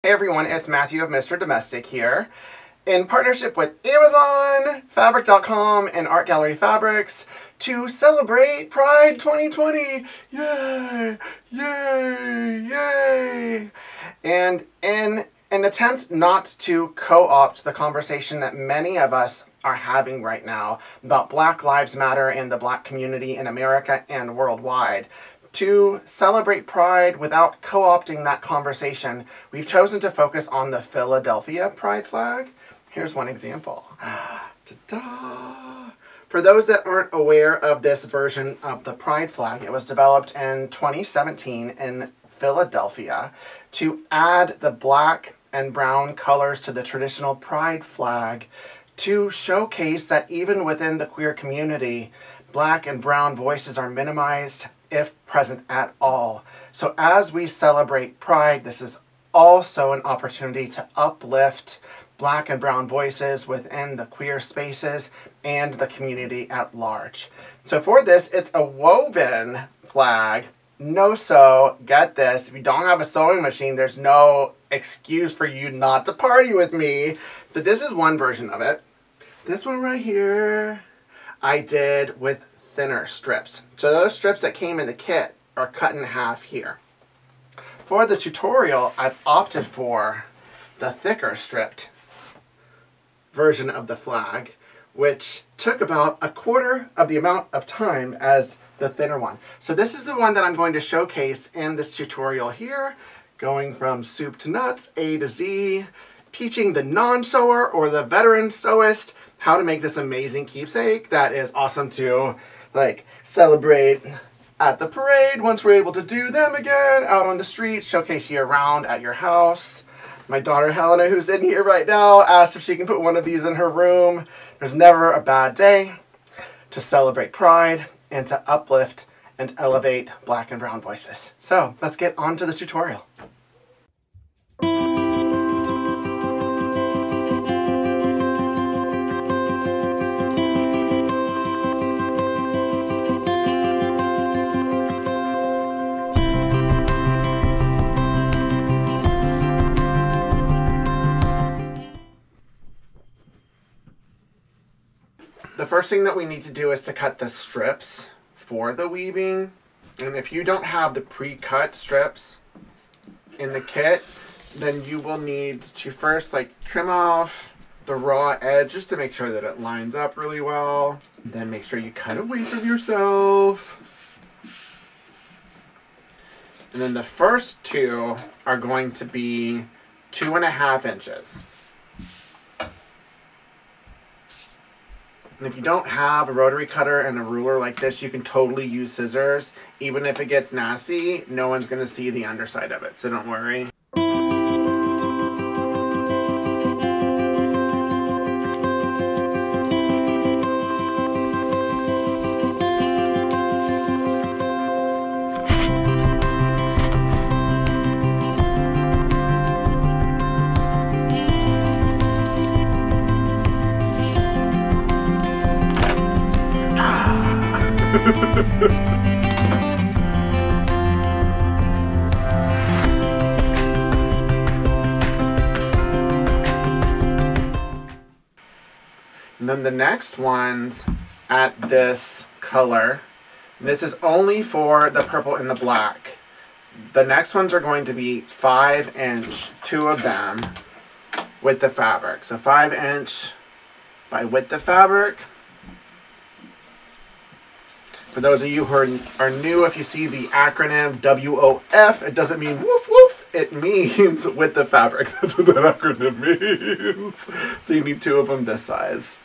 Hey everyone, it's Matthew of Mr. Domestic here, in partnership with Amazon, Fabric.com, and Art Gallery Fabrics to celebrate Pride 2020. Yay! Yay! Yay! And in an attempt not to co-opt the conversation that many of us are having right now about Black Lives Matter and the Black community in America and worldwide, to celebrate Pride without co-opting that conversation, we've chosen to focus on the Philadelphia Pride flag. Here's one example. Ta-da! For those that aren't aware of this version of the Pride flag, it was developed in 2017 in Philadelphia to add the black and brown colors to the traditional Pride flag to showcase that even within the queer community, black and brown voices are minimized, if present at all. So as we celebrate Pride, this is also an opportunity to uplift black and brown voices within the queer spaces and the community at large. So for this, it's a woven flag. No sew, get this, if you don't have a sewing machine, there's no excuse for you not to party with me. But this is one version of it. This one right here, I did with thinner strips. So those strips that came in the kit are cut in half here. For the tutorial, I've opted for the thicker stripped version of the flag, which took about a quarter of the amount of time as the thinner one. So this is the one that I'm going to showcase in this tutorial here, going from soup to nuts, A to Z, teaching the non-sewer or the veteran sewist how to make this amazing keepsake that is awesome to celebrate at the parade once we're able to do them again, out on the street, showcase year round at your house. My daughter Helena, who's in here right now, asked if she can put one of these in her room. There's never a bad day to celebrate Pride and to uplift and elevate black and brown voices. So let's get on to the tutorial. The first thing that we need to do is to cut the strips for the weaving. And if you don't have the pre-cut strips in the kit, then you will need to first trim off the raw edge just to make sure that it lines up really well. Then make sure you cut away from yourself. And then the first two are going to be 2.5 inches. And if you don't have a rotary cutter and a ruler like this, you can totally use scissors. Even if it gets nasty, no one's going to see the underside of it, so don't worry. And then the next ones at this color, this is only for the purple and the black. The next ones are going to be 5-inch, 2 of them, with the fabric. So 5-inch by width of fabric. For those of you who are new, if you see the acronym WOF, it doesn't mean woof woof, it means width of fabric. That's what that acronym means. So you need 2 of them this size.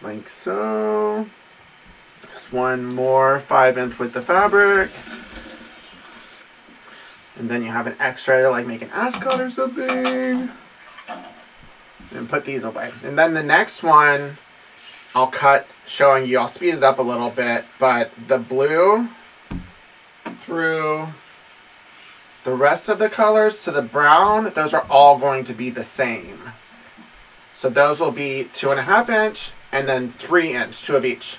Like so. Just one more 5-inch width of fabric. And then you have an extra to make an ascot or something. And put these away. And then the next one, I'll cut showing you, I'll speed it up a little bit, but the blue through the rest of the colors to the brown, those are all going to be the same. So those will be 2.5 inch and then 3 inch, 2 of each.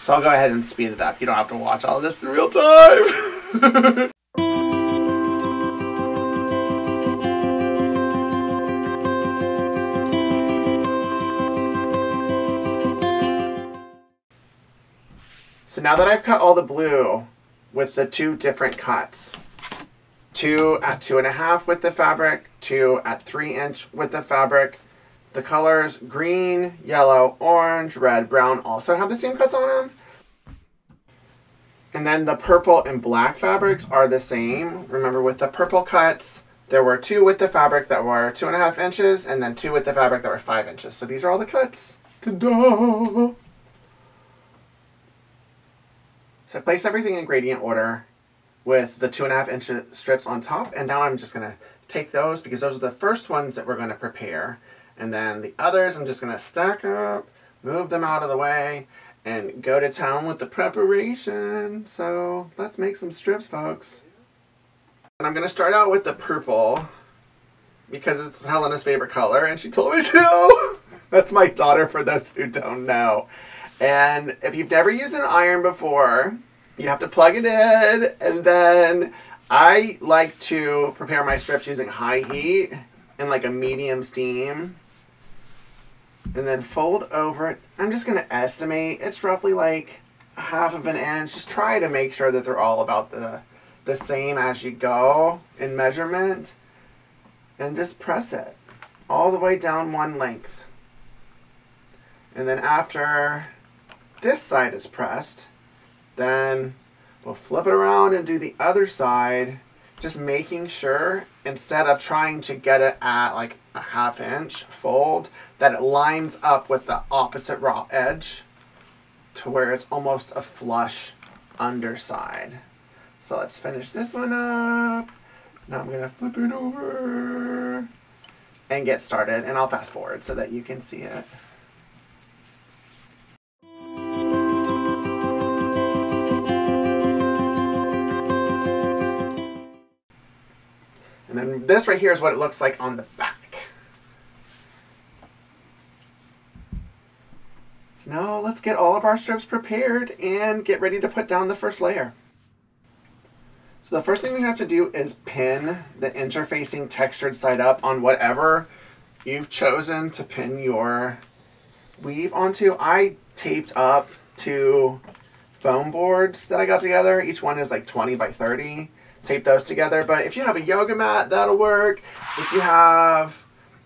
So I'll go ahead and speed it up. You don't have to watch all of this in real time. So now that I've cut all the blue with the 2 different cuts, 2 at 2.5 with the fabric, 2 at 3" with the fabric, the colors green, yellow, orange, red, brown also have the same cuts on them. And then the purple and black fabrics are the same. Remember, with the purple cuts, there were 2 with the fabric that were 2.5 inches, and then 2 with the fabric that were 5 inches. So these are all the cuts. Ta-da! So I placed everything in gradient order with the 2.5 inch strips on top, and now I'm just gonna take those because those are the first ones that we're gonna prepare. And then the others I'm just gonna stack up, move them out of the way, and go to town with the preparation. So let's make some strips, folks. And I'm gonna start out with the purple because it's Helena's favorite color and she told me to. That's my daughter, for those who don't know. And if you've never used an iron before, you have to plug it in, and then I like to prepare my strips using high heat and like a medium steam. And then fold over it. I'm just gonna estimate, it's roughly like 1/2 inch. Just try to make sure that they're all about the same as you go in measurement. And just press it all the way down one length. And then after this side is pressed, then we'll flip it around and do the other side, just making sure, instead of trying to get it at like a 1/2 inch fold, that it lines up with the opposite raw edge to where it's almost a flush underside. So let's finish this one up. Now I'm gonna flip it over and get started, and I'll fast forward so that you can see it. And then this right here is what it looks like on the back. Now let's get all of our strips prepared and get ready to put down the first layer. So the first thing we have to do is pin the interfacing textured side up on whatever you've chosen to pin your weave onto. I taped up 2 foam boards that I got together. Each one is like 20 by 30. Tape those together, but if you have a yoga mat, that'll work. If you have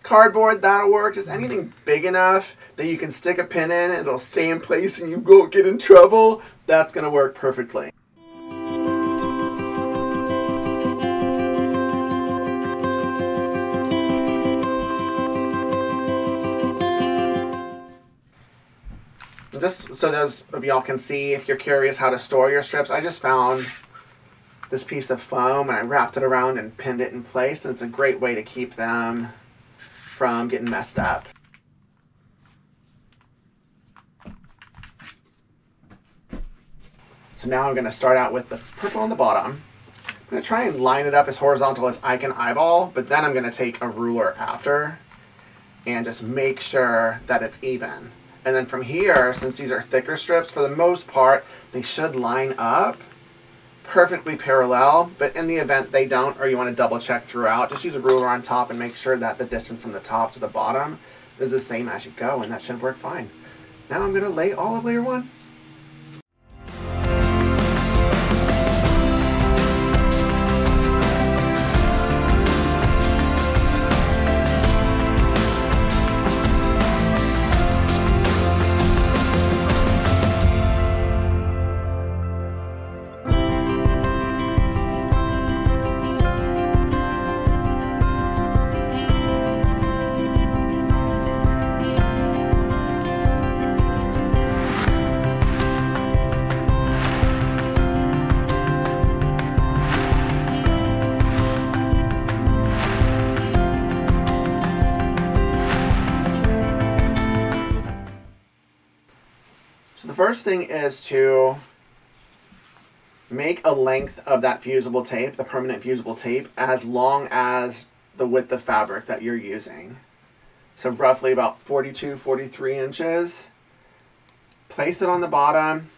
cardboard, that'll work. Just anything big enough that you can stick a pin in and it'll stay in place and you won't get in trouble, that's gonna work perfectly. Just so those of y'all can see, if you're curious how to store your strips, I just found this piece of foam and I wrapped it around and pinned it in place, and it's a great way to keep them from getting messed up. So now I'm going to start out with the purple on the bottom. I'm going to try and line it up as horizontal as I can eyeball, but then I'm going to take a ruler after and just make sure that it's even. And then from here, since these are thicker strips, for the most part, they should line up perfectly parallel, but in the event they don't, or you want to double check throughout, just use a ruler on top and make sure that the distance from the top to the bottom is the same as you go, and that should work fine. Now I'm going to lay all of layer 1. The first thing is to make a length of that fusible tape, the permanent fusible tape, as long as the width of fabric that you're using. So roughly about 42, 43 inches. Place it on the bottom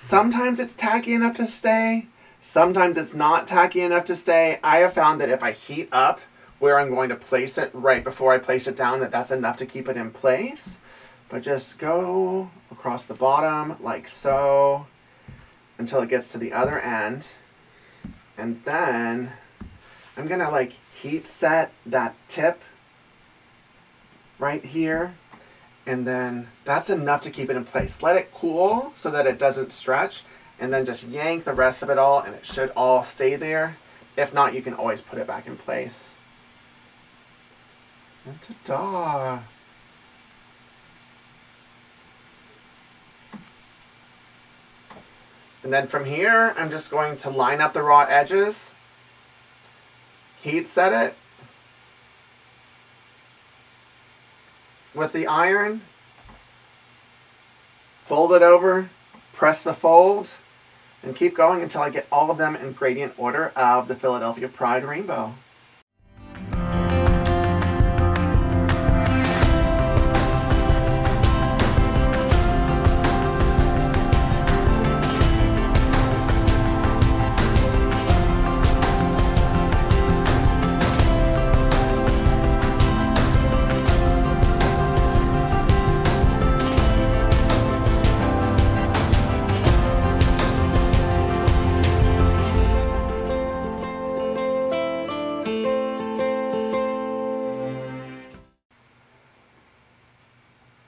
Sometimes it's tacky enough to stay. Sometimes it's not tacky enough to stay. I have found that if I heat up where I'm going to place it right before I place it down, that's enough to keep it in place. But just go across the bottom like so until it gets to the other end. And then I'm gonna like heat set that tip right here. And then that's enough to keep it in place. Let it cool so that it doesn't stretch, and then just yank the rest of it all and it should all stay there. If not, you can always put it back in place. And ta-da! And then from here, I'm just going to line up the raw edges, heat set it with the iron, fold it over, press the fold, and keep going until I get all of them in gradient order of the Philadelphia Pride rainbow.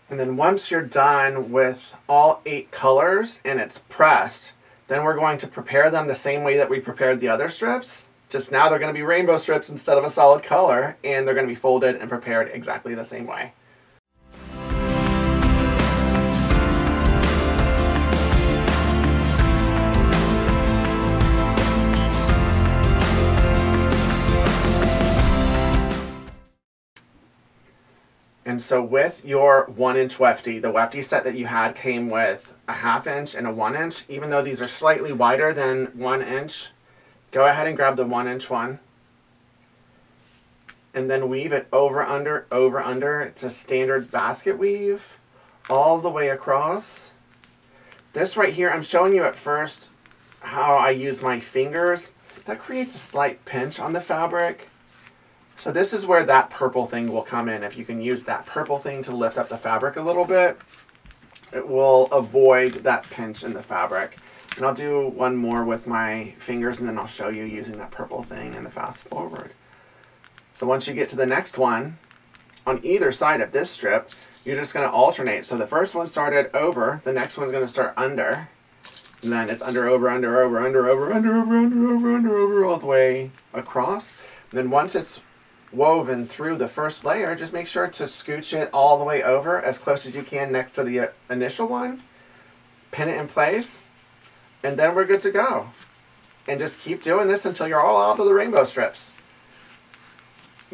And then once you're done with all 8 colors and it's pressed, then we're going to prepare them the same way that we prepared the other strips. Just now they're going to be rainbow strips instead of a solid color, and they're going to be folded and prepared exactly the same way. And so with your 1-inch wefty, the wefty set that you had came with a 1/2 inch and a 1 inch. Even though these are slightly wider than 1 inch, go ahead and grab the 1-inch one. And then weave it over, under, over, under. It's a standard basket weave all the way across. This right here, I'm showing you at first how I use my fingers. That creates a slight pinch on the fabric. So this is where that purple thing will come in. If you can use that purple thing to lift up the fabric a little bit, it will avoid that pinch in the fabric. And I'll do one more with my fingers, and then I'll show you using that purple thing in the fast forward. So once you get to the next one, on either side of this strip, you're just going to alternate. So the first one started over, the next one's going to start under, and then it's under, over, under, over, under, over, under, over, under, over, under, over, all the way across. And then once it's woven through the first layer, just make sure to scooch it all the way over as close as you can next to the initial one, pin it in place, and then we're good to go. And just keep doing this until you're all out of the rainbow strips.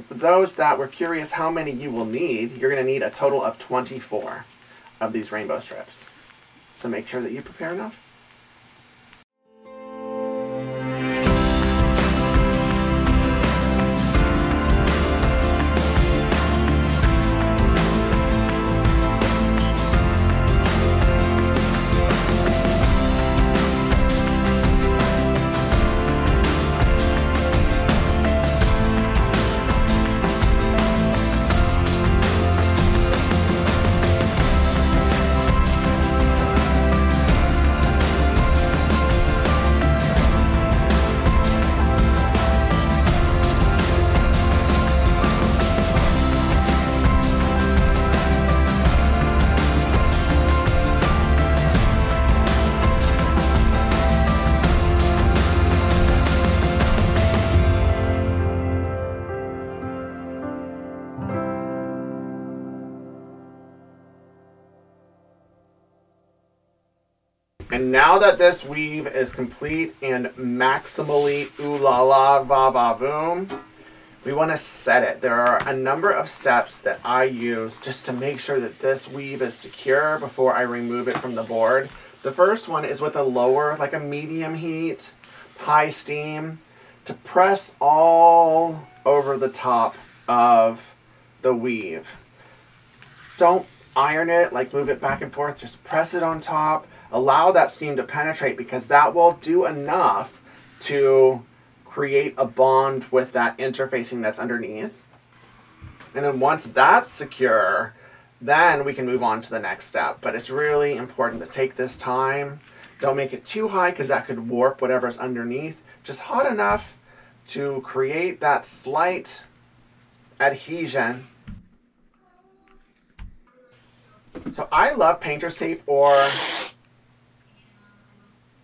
For those that were curious how many you will need, you're going to need a total of 24 of these rainbow strips. So make sure that you prepare enough. And now that this weave is complete and maximally ooh la la va va boom, we want to set it. There are a number of steps that I use just to make sure that this weave is secure before I remove it from the board. The first one is with a lower, like a medium heat, high steam, to press all over the top of the weave. Don't iron it, like move it back and forth, just press it on top. Allow that steam to penetrate because that will do enough to create a bond with that interfacing that's underneath. And then once that's secure, then we can move on to the next step. But it's really important to take this time. Don't make it too high because that could warp whatever's underneath. Just hot enough to create that slight adhesion. So I love painter's tape or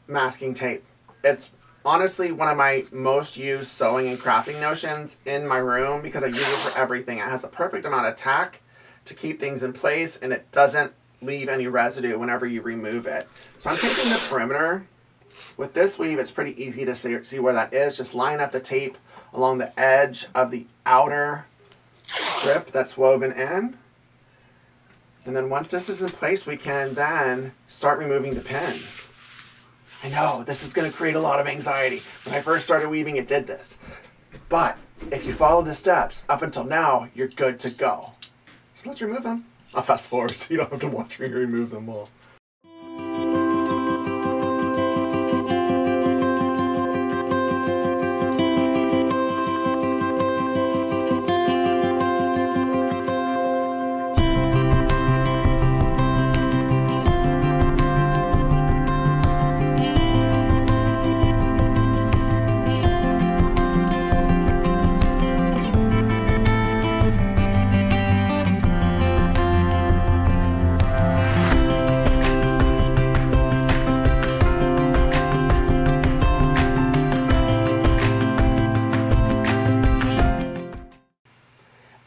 masking tape. It's honestly one of my most used sewing and crafting notions in my room because I use it for everything. It has a perfect amount of tack to keep things in place and it doesn't leave any residue whenever you remove it. So I'm taking the perimeter. With this weave, it's pretty easy to see where that is. Just line up the tape along the edge of the outer strip that's woven in. And then once this is in place, we can then start removing the pins. I know, this is going to create a lot of anxiety. When I first started weaving, it did this. But if you follow the steps up until now, you're good to go. So let's remove them. I'll fast forward so you don't have to watch me remove them all.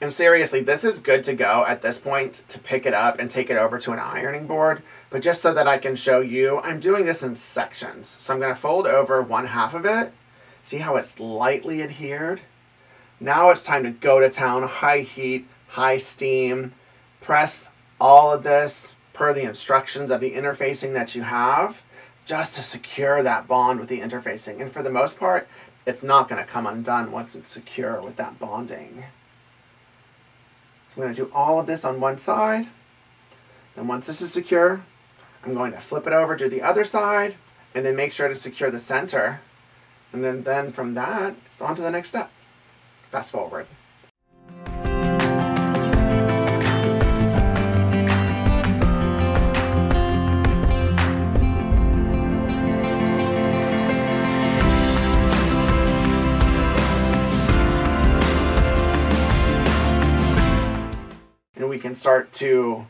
And seriously, this is good to go at this point to pick it up and take it over to an ironing board. But just so that I can show you, I'm doing this in sections. So I'm going to fold over one half of it. See how it's lightly adhered? Now it's time to go to town, high heat, high steam. Press all of this per the instructions of the interfacing that you have, just to secure that bond with the interfacing. And for the most part, it's not going to come undone once it's secure with that bonding. So I'm going to do all of this on one side. Then once this is secure, I'm going to flip it over to the other side and then make sure to secure the center. And then from that, it's on to the next step. Fast forward. We can start to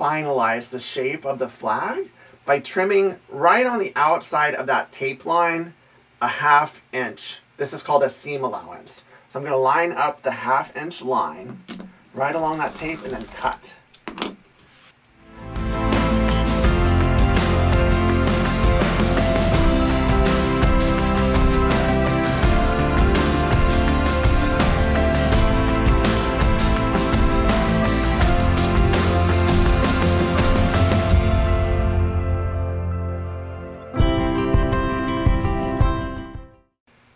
finalize the shape of the flag by trimming right on the outside of that tape line a 1/2 inch. This is called a seam allowance. So I'm going to line up the 1/2 inch line right along that tape and then cut.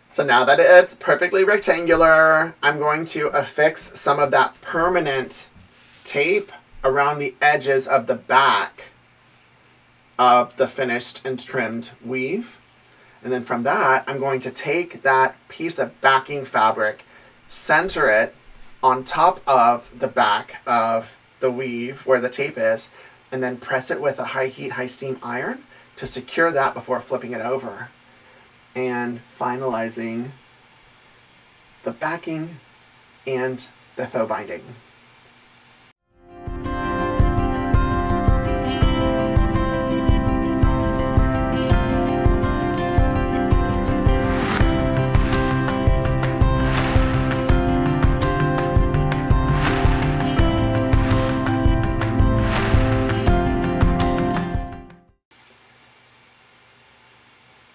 So now that it's perfectly rectangular, I'm going to affix some of that permanent tape around the edges of the back of the finished and trimmed weave. And then from that, I'm going to take that piece of backing fabric, center it on top of the back of the weave where the tape is, and then press it with a high heat, high steam iron to secure that before flipping it over. And finalizing the backing and the faux binding.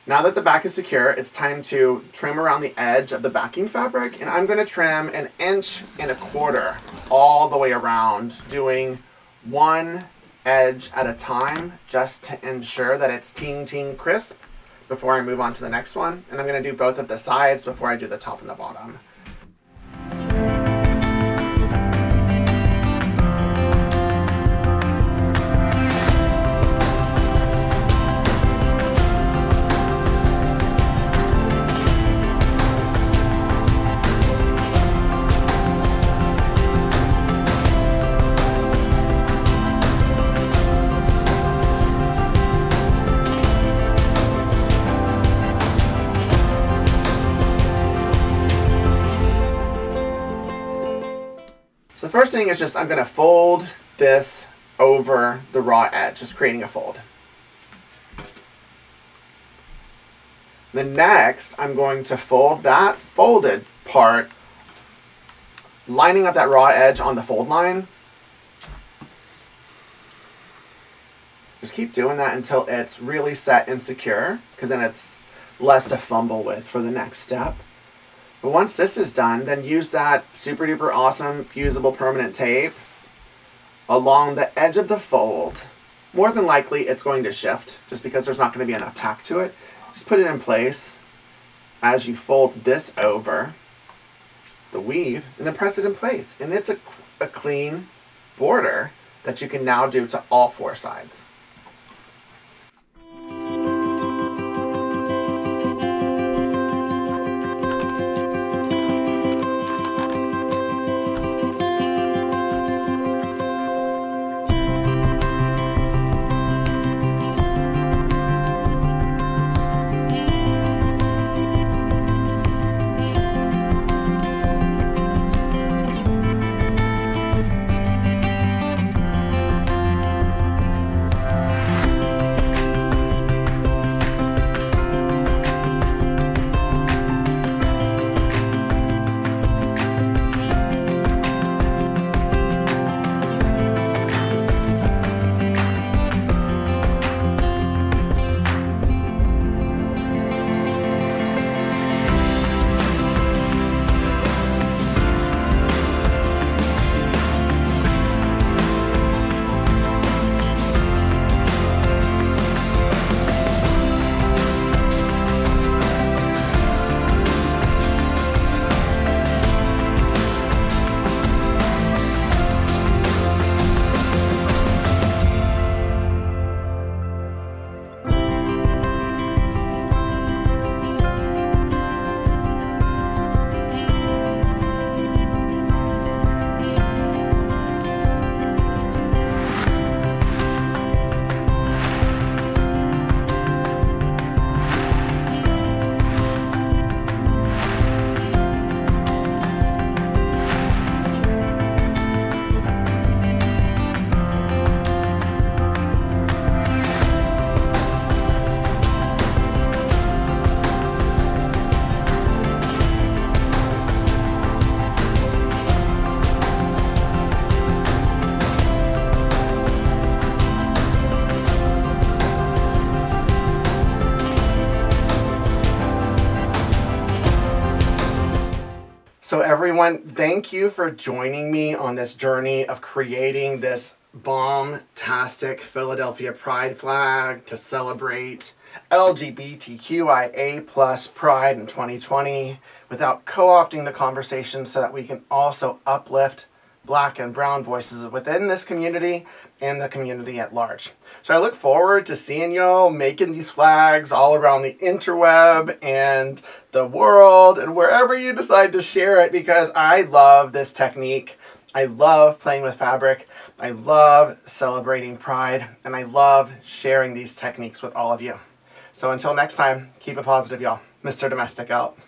Now that the back is secure, it's time to trim around the edge of the backing fabric, and I'm going to trim 1 1/4 inches all the way around, doing one edge at a time just to ensure that it's ting crisp before I move on to the next one. And I'm going to do both of the sides before I do the top and the bottom. the first thing is just I'm going to fold this over the raw edge, just creating a fold. Then next, I'm going to fold that folded part, lining up that raw edge on the fold line. Just keep doing that until it's really set and secure, because then it's less to fumble with for the next step. But once this is done, then use that super duper awesome fusible permanent tape along the edge of the fold. More than likely, it's going to shift just because there's not going to be enough tack to it. Just put it in place as you fold this over the weave, and then press it in place. And it's a clean border that you can now do to all 4 sides. So everyone, thank you for joining me on this journey of creating this bomb-tastic Philadelphia Pride flag to celebrate LGBTQIA+ Pride in 2020 without co-opting the conversation, so that we can also uplift Black and brown voices within this community and the community at large. So I look forward to seeing y'all making these flags all around the interweb and the world and wherever you decide to share it, because I love this technique. I love playing with fabric. I love celebrating Pride, and I love sharing these techniques with all of you. So until next time, keep it positive, y'all. Mr. Domestic out.